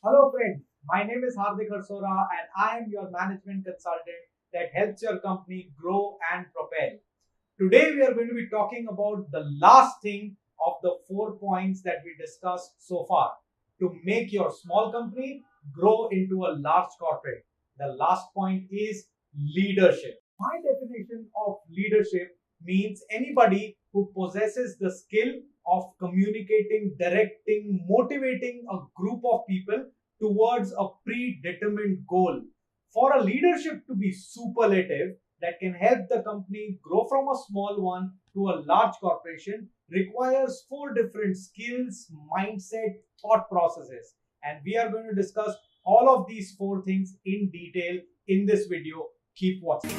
Hello friends, my name is Hardik Harsora and I am your management consultant that helps your company grow and propel. Today we are going to be talking about the last thing of the 4 points that we discussed so far to make your small company grow into a large corporate. The last point is leadership. My definition of leadership means anybody who possesses the skill of communicating, directing, motivating a group of people towards a predetermined goal. For a leadership to be superlative that can help the company grow from a small one to a large corporation requires four different skills, mindset, thought processes. And we are going to discuss all of these four things in detail in this video. Keep watching.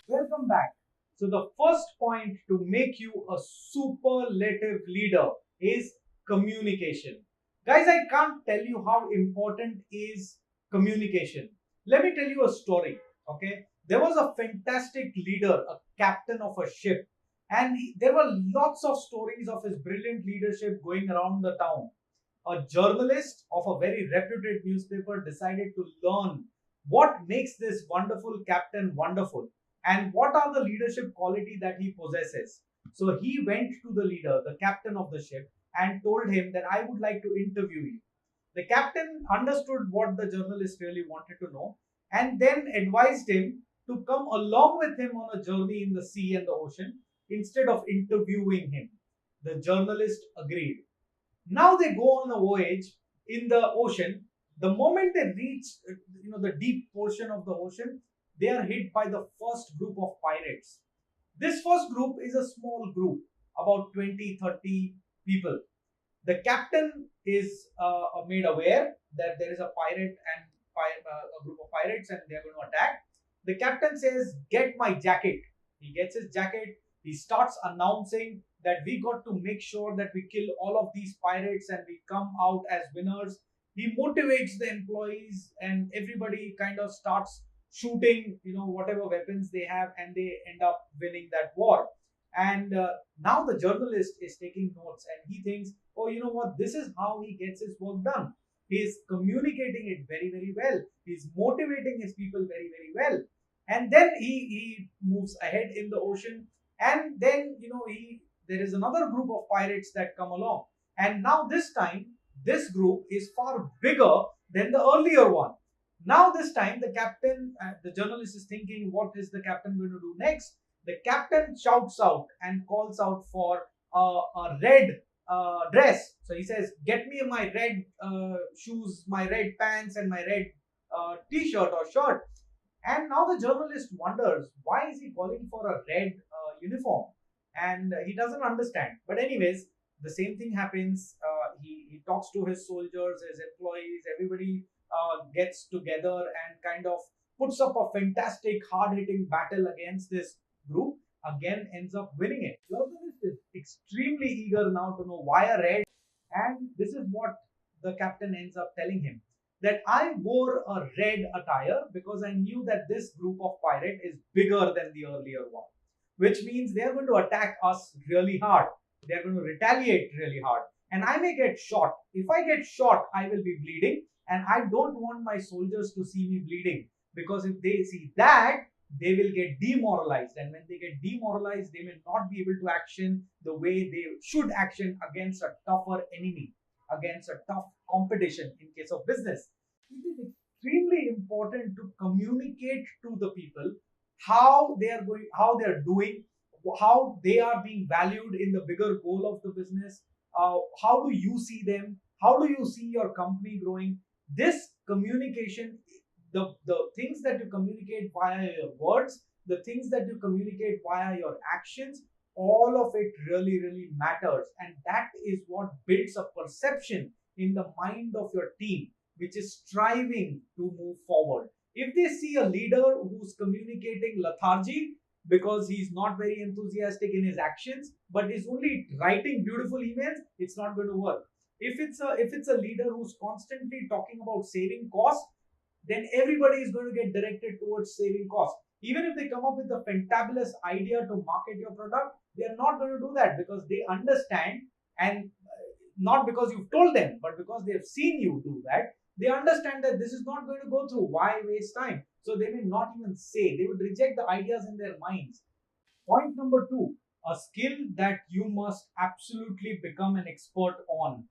Welcome back. So, the first point to make you a superlative leader is communication. Guys, I can't tell you how important is communication. Let me tell you a story. Okay, there was a fantastic leader, a captain of a ship, and there were lots of stories of his brilliant leadership going around the town. A journalist of a very reputed newspaper decided to learn what makes this wonderful captain wonderful and what are the leadership quality that he possesses. So he went to the leader, the captain of the ship, and told him that I would like to interview you. The captain understood what the journalist really wanted to know and then advised him to come along with him on a journey in the sea and the ocean instead of interviewing him. The journalist agreed. Now they go on a voyage in the ocean. The moment they reach, the deep portion of the ocean, they are hit by the first group of pirates. This first group is a small group, about 20, 30 people. The captain is made aware that there is a pirate and a group of pirates and they are going to attack. The captain says, "Get my jacket." He gets his jacket. He starts announcing that we got to make sure that we kill all of these pirates and we come out as winners. He motivates the employees and everybody kind of starts shooting, whatever weapons they have, and they end up winning that war. And now the journalist is taking notes and he thinks, oh, you know what? This is how he gets his work done. He is communicating it very, very well. He's motivating his people very, very well. And then he moves ahead in the ocean. And then, there is another group of pirates that come along. And now this time, this group is far bigger than the earlier one. Now this time, the journalist is thinking, what is the captain going to do next? The captain shouts out and calls out for a red dress. So he says, "Get me my red shoes, my red pants, and my red t-shirt or shirt." And now the journalist wonders, why is he calling for a red uniform? And he doesn't understand. But anyways, the same thing happens. He talks to his soldiers, his employees, everybody gets together and kind of puts up a fantastic hard-hitting battle against this group. Again, ends up winning it. Journalist is extremely eager now to know why a red, and this is what the captain ends up telling him, that I wore a red attire because I knew that this group of pirate is bigger than the earlier one, which means they are going to attack us really hard. They are going to retaliate really hard. And I may get shot. If I get shot, I will be bleeding. And I don't want my soldiers to see me bleeding, because if they see that, they will get demoralized. And when they get demoralized, they may not be able to action the way they should action against a tougher enemy, against a tough competition in case of business. It is extremely important to communicate to the people how they are going, how they are doing, how they are being valued in the bigger goal of the business. How do you see them? How do you see your company growing? This communication, the things that you communicate via your words, the things that you communicate via your actions, all of it really, really matters. And that is what builds a perception in the mind of your team, which is striving to move forward. If they see a leader who's communicating lethargy because he's not very enthusiastic in his actions, but is only writing beautiful emails, it's not going to work. If it's a leader who's constantly talking about saving costs, then everybody is going to get directed towards saving costs. Even if they come up with a fantabulous idea to market your product, they are not going to do that because they understand, and not because you've told them, but because they have seen you do that. They understand that this is not going to go through. Why waste time? So they may not even say, they would reject the ideas in their minds. Point number two, a skill that you must absolutely become an expert on.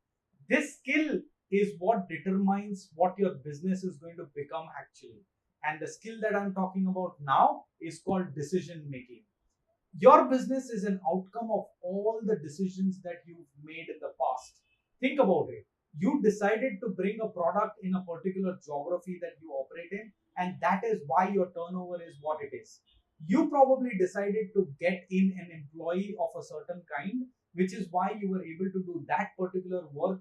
This skill is what determines what your business is going to become actually. And the skill that I'm talking about now is called decision making. Your business is an outcome of all the decisions that you've made in the past. Think about it. You decided to bring a product in a particular geography that you operate in, and that is why your turnover is what it is. You probably decided to get in an employee of a certain kind, which is why you were able to do that particular work,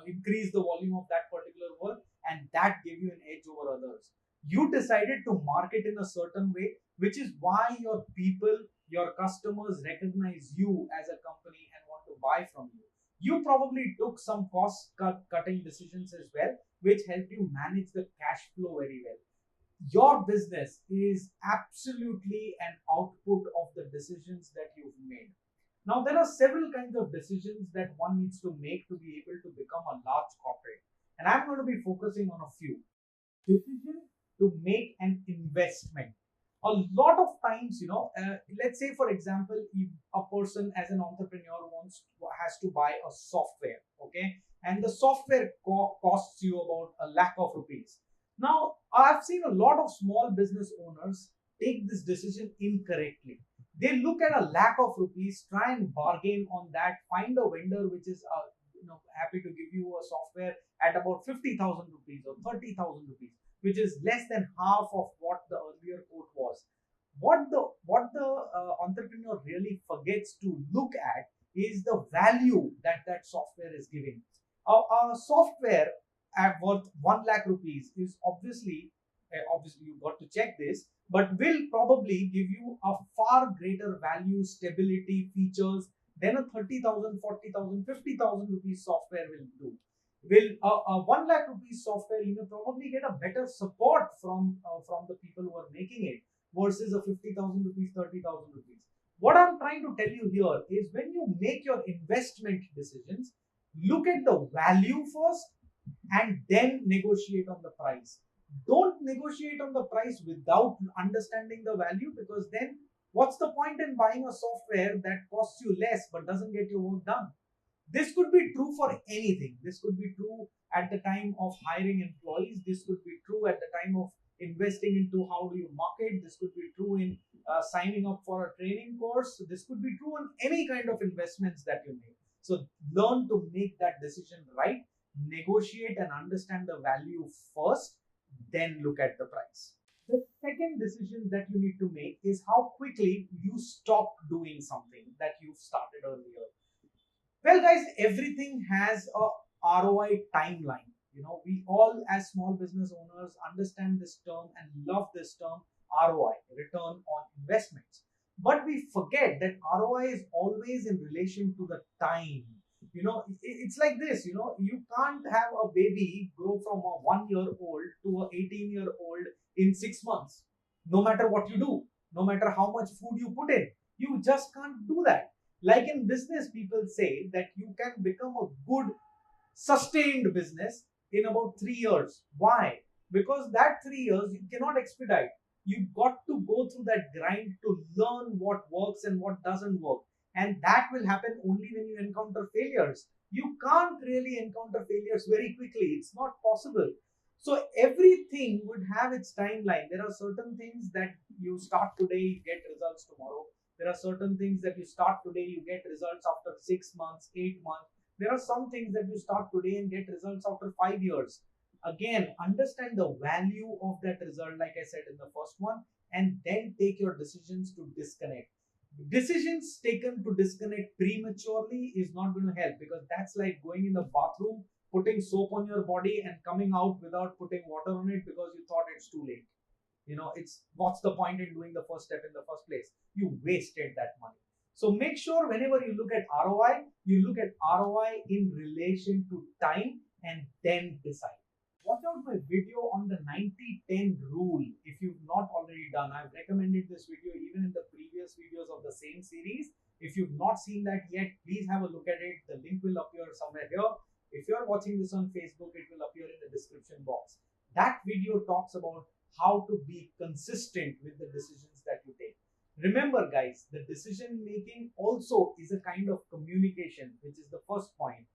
increase the volume of that particular work, and that gave you an edge over others. You decided to market in a certain way, which is why your people, your customers recognize you as a company and want to buy from you. You probably took some cutting decisions as well, which helped you manage the cash flow very well. Your business is absolutely an output of the decisions that you've made. Now, there are several kinds of decisions that one needs to make to be able to become a large corporate. And I'm going to be focusing on a few. Decision to make an investment. A lot of times, let's say, for example, if a person as an entrepreneur has to buy a software, okay, and the software costs you about a lakh of rupees. Now, I've seen a lot of small business owners take this decision incorrectly. They look at a lakh of rupees, try and bargain on that, find a vendor which is happy to give you a software at about 50,000 rupees or 30,000 rupees, which is less than half of what the earlier quote was. What the entrepreneur really forgets to look at is the value that that software is giving. A software at worth 1 lakh rupees is obviously you got to check this, but will probably give you a far greater value, stability, features than a 30,000, 40,000, 50,000 rupees software will do. Will a 1 lakh rupees software, you may probably get a better support from the people who are making it versus a 50,000 rupees, 30,000 rupees. What I'm trying to tell you here is when you make your investment decisions, look at the value first and then negotiate on the price. Don't negotiate on the price without understanding the value, because then what's the point in buying a software that costs you less but doesn't get your work done? This could be true for anything. This could be true at the time of hiring employees. This could be true at the time of investing into how do you market. This could be true in signing up for a training course. This could be true on any kind of investments that you make. So learn to make that decision right, negotiate and understand the value first, then look at the price. The second decision that you need to make is how quickly you stop doing something that you've started earlier. Well, guys, everything has a ROI timeline. We all, as small business owners, understand this term and love this term, ROI, return on investments. But we forget that ROI is always in relation to the time. It's like this. You can't have a baby grow from a 1 year old to a 18-year-old in 6 months. No matter what you do, no matter how much food you put in, you just can't do that. Like in business, people say that you can become a good sustained business in about 3 years. Why? Because that 3 years you cannot expedite. You've got to go through that grind to learn what works and what doesn't work. And that will happen only when you encounter failures. You can't really encounter failures very quickly. It's not possible. So everything would have its timeline. There are certain things that you start today, you get results tomorrow. There are certain things that you start today, you get results after 6 months, 8 months. There are some things that you start today and get results after 5 years. Again, understand the value of that result, like I said in the first one, and then take your decisions to disconnect. Decisions taken to disconnect prematurely is not going to help, because that's like going in the bathroom, putting soap on your body and coming out without putting water on it because you thought it's too late. It's what's the point in doing the first step in the first place? You wasted that money. So make sure whenever you look at ROI, you look at ROI in relation to time and then decide. Watch out my video on the 90-10 rule if you've not already done. I've recommended this video even in the previous videos of the same series. If you've not seen that yet, please have a look at it. The link will appear somewhere here. If you're watching this on Facebook, it will appear in the description box. That video talks about how to be consistent with the decisions that you take. Remember, guys, the decision making also is a kind of communication, which is the first point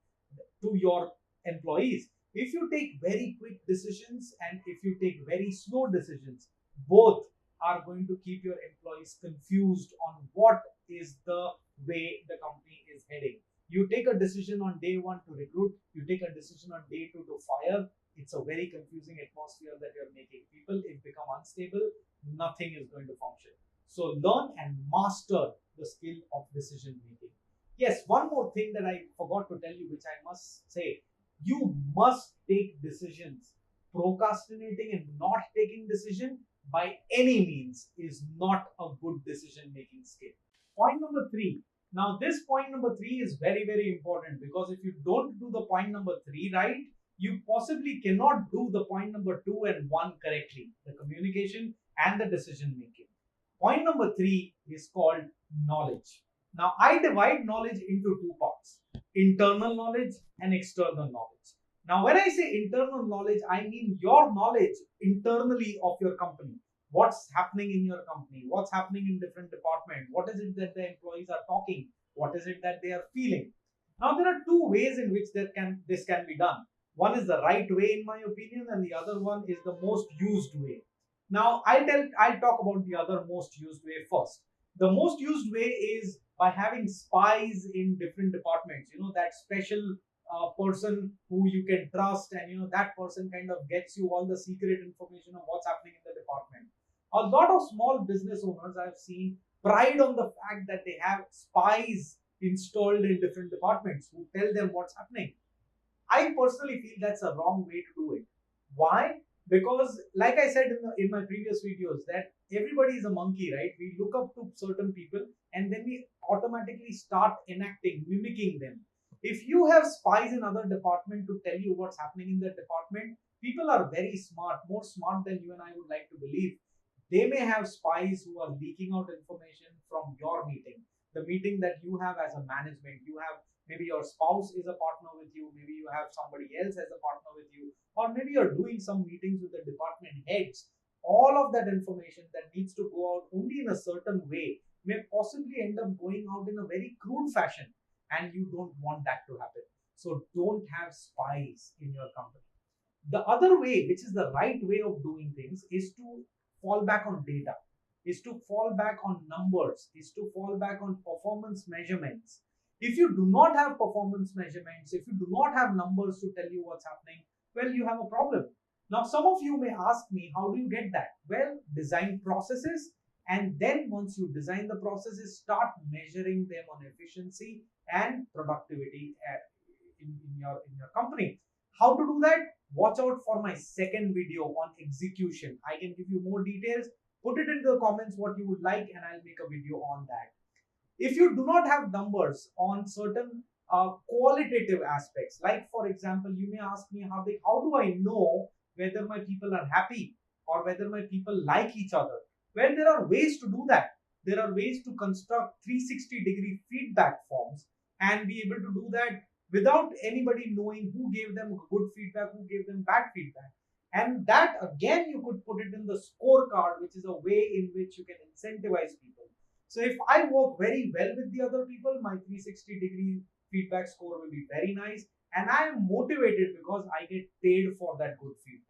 to your employees. If you take very quick decisions and if you take very slow decisions, both are going to keep your employees confused on what is the way the company is heading. You take a decision on day one to recruit, you take a decision on day two to fire. It's a very confusing atmosphere that you're making. People, if become unstable, nothing is going to function. So learn and master the skill of decision making. Yes, one more thing that I forgot to tell you, which I must say, you must take decisions. Procrastinating and not taking decision by any means is not a good decision making skill. Point number three. Now, this point number three is very, very important, because if you don't do the point number three right, you possibly cannot do the point number two and one correctly, the communication and the decision making. Point number three is called knowledge. Now, I divide knowledge into two parts: internal knowledge and external knowledge. Now, when I say internal knowledge, I mean your knowledge internally of your company. What's happening in your company? What's happening in different departments? What is it that the employees are talking? What is it that they are feeling? Now, there are two ways in which this can be done. One is the right way, in my opinion, and the other one is the most used way. Now, I'll talk about the other most used way first. The most used way is by having spies in different departments. You know, that special person who you can trust, and that person kind of gets you all the secret information of what's happening in the department. A lot of small business owners I've seen pride on the fact that they have spies installed in different departments who tell them what's happening. I personally feel that's a wrong way to do it. Why? Because, like I said in my previous videos, that everybody is a monkey, right? We look up to certain people and then we automatically start enacting, mimicking them. If you have spies in other department to tell you what's happening in that department, people are very smart, more smart than you and I would like to believe. They may have spies who are leaking out information from your meeting, the meeting that you have as a management. You have, maybe your spouse is a partner with you, maybe you have somebody else as a partner with you, or maybe you're doing some meetings with the department heads. All of that information that needs to go out only in a certain way may possibly end up going out in a very crude fashion, and you don't want that to happen. So don't have spies in your company. The other way, which is the right way of doing things, is to fall back on data, is to fall back on numbers, is to fall back on performance measurements. If you do not have performance measurements, if you do not have numbers to tell you what's happening, well, you have a problem. Now, some of you may ask me, how do you get that? Well, design processes, and then once you design the processes, start measuring them on efficiency and productivity in your company. How to do that? Watch out for my second video on execution. I can give you more details. Put it in the comments what you would like, and I'll make a video on that. If you do not have numbers on certain qualitative aspects, like for example, you may ask me, how do I know whether my people are happy or whether my people like each other? Well, there are ways to do that. There are ways to construct 360-degree feedback forms and be able to do that without anybody knowing who gave them good feedback, who gave them bad feedback. And that again, you could put it in the scorecard, which is a way in which you can incentivize people. So if I work very well with the other people, my 360-degree feedback score will be very nice, and I am motivated because I get paid for that good feedback.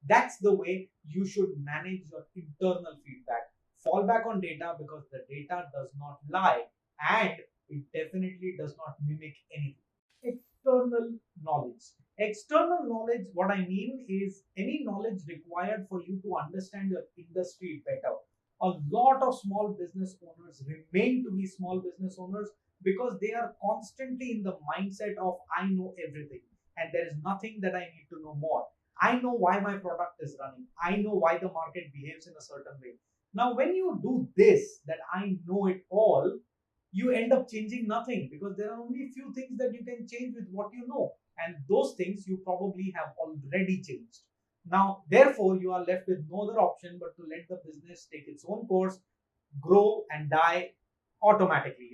That's the way you should manage your internal feedback. Fall back on data, because the data does not lie and it definitely does not mimic anything. External knowledge. External knowledge, what I mean is any knowledge required for you to understand your industry better. A lot of small business owners remain to be small business owners because they are constantly in the mindset of, I know everything and there is nothing that I need to know more. I know why my product is running. I know why the market behaves in a certain way. Now, when you do this, that I know it all, you end up changing nothing, because there are only few things that you can change with what you know, and those things you probably have already changed. Now, therefore, you are left with no other option but to let the business take its own course, grow and die automatically.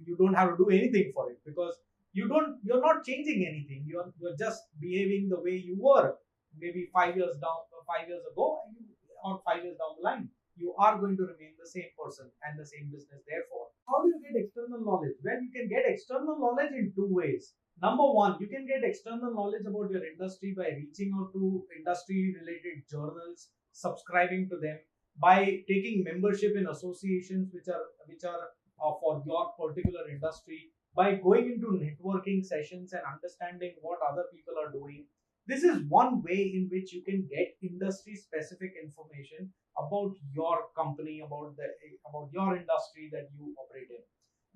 You don't have to do anything for it, because you're not changing anything. You're just behaving the way you were maybe 5 years ago, or 5 years down the line. You are going to remain the same person and the same business. Therefore, how do you get external knowledge? Well, you can get external knowledge in two ways. Number one, you can get external knowledge about your industry by reaching out to industry related journals, subscribing to them, by taking membership in associations which are for your particular industry, by going into networking sessions and understanding what other people are doing. This is one way in which you can get industry specific information about your company, about your industry that you operate in.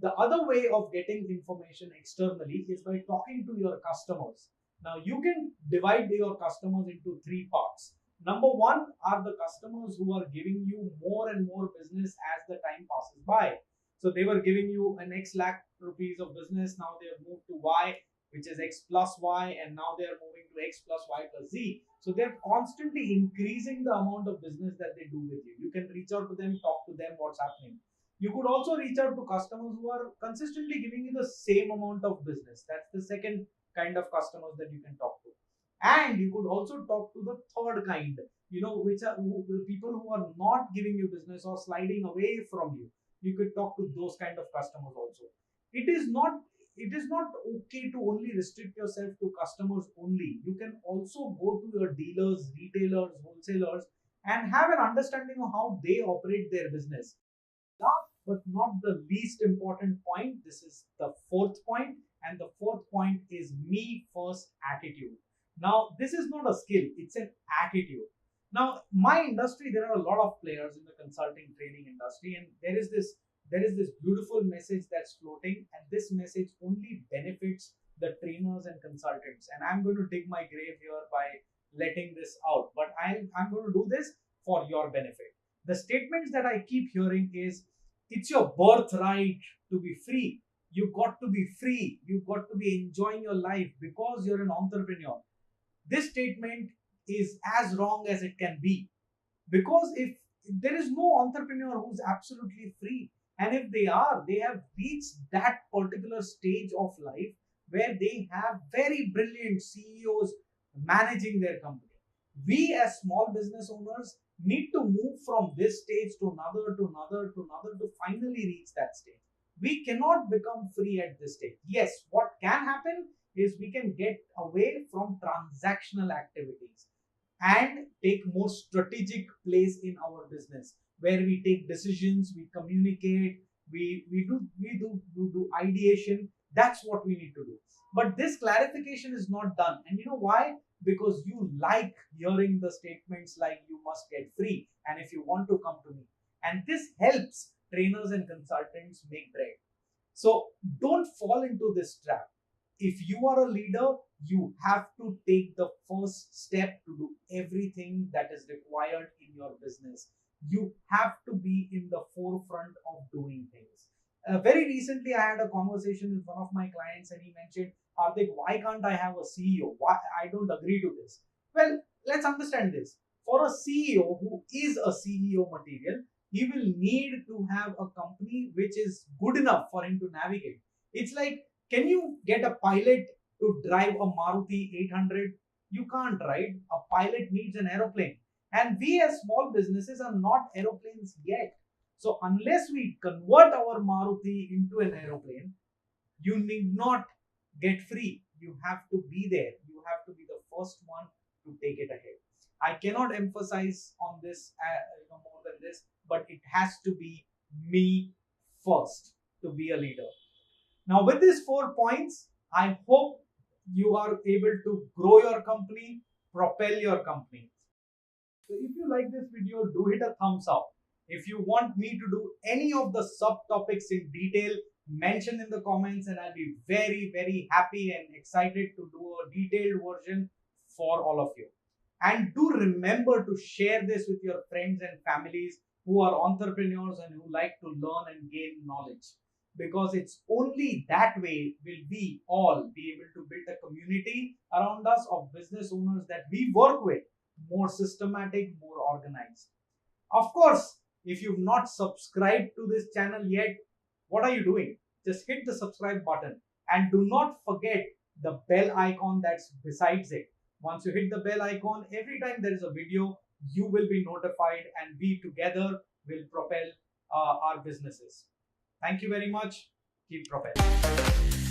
The other way of getting information externally is by talking to your customers. Now, you can divide your customers into three parts. Number one are the customers who are giving you more and more business as the time passes by. So they were giving you an X lakh rupees of business. Now they have moved to Y, which is X plus Y, and now they are moving to X plus Y plus Z. So they're constantly increasing the amount of business that they do with you. You can reach out to them, talk to them, what's happening. You could also reach out to customers who are consistently giving you the same amount of business. That's the second kind of customers that you can talk to. And you could also talk to the third kind, which are people who are not giving you business or sliding away from you. You could talk to those kind of customers also. It is not okay to only restrict yourself to customers only. You can also go to your dealers, retailers, wholesalers, and have an understanding of how they operate their business. Last but not the least important point, this is the fourth point, and the fourth point is me first attitude. Now, this is not a skill, it's an attitude. Now, my industry, there are a lot of players in the consulting training industry, and there is this beautiful message that's floating, and this message only benefits the trainers and consultants. And I'm going to dig my grave here by letting this out, but I'm going to do this for your benefit. The statements that I keep hearing is, it's your birthright to be free. You got to be free. You got to be enjoying your life because you're an entrepreneur. This statement is as wrong as it can be, because if there is no entrepreneur who's absolutely free, and if they have reached that particular stage of life where they have very brilliant CEOs managing their company. We as small business owners need to move from this stage to another, to another, to another, to finally reach that stage. We cannot become free at this stage. Yes, what can happen is we can get away from transactional activities and take more strategic place in our business, where we take decisions, we communicate, we do ideation. That's what we need to do. But this clarification is not done, and you know why? Because you like hearing the statements like, you must get free, and if you want to, come to me. And this helps trainers and consultants make bread. So don't fall into this trap. If you are a leader, you have to take the first step to do everything that is required in your business. You have to be in the forefront of doing things. Very recently, I had a conversation with one of my clients, and he mentioned, Hardik, why can't I have a CEO? Why I don't agree to this? Well, let's understand this. For a CEO who is a CEO material, he will need to have a company which is good enough for him to navigate. It's like, can you get a pilot to drive a Maruti 800? You can't, right? A pilot needs an aeroplane. And we as small businesses are not aeroplanes yet. So unless we convert our Maruti into an aeroplane, you need not get free. You have to be there. You have to be the first one to take it ahead. I cannot emphasize on this more than this, but it has to be me first to be a leader. Now, with these 4 points, I hope you are able to grow your company, propel your company. So if you like this video, do hit a thumbs up. If you want me to do any of the subtopics in detail, mention in the comments, and I'll be very, very happy and excited to do a detailed version for all of you. And do remember to share this with your friends and families who are entrepreneurs and who like to learn and gain knowledge. because it's only that way will we all be able to build a community around us of business owners that we work with, more systematic, more organized. Of course, if you've not subscribed to this channel yet, what are you doing? Just hit the subscribe button and do not forget the bell icon that's besides it. Once you hit the bell icon, every time there is a video, you will be notified and we together will propel our businesses. Thank you very much. Keep propelling.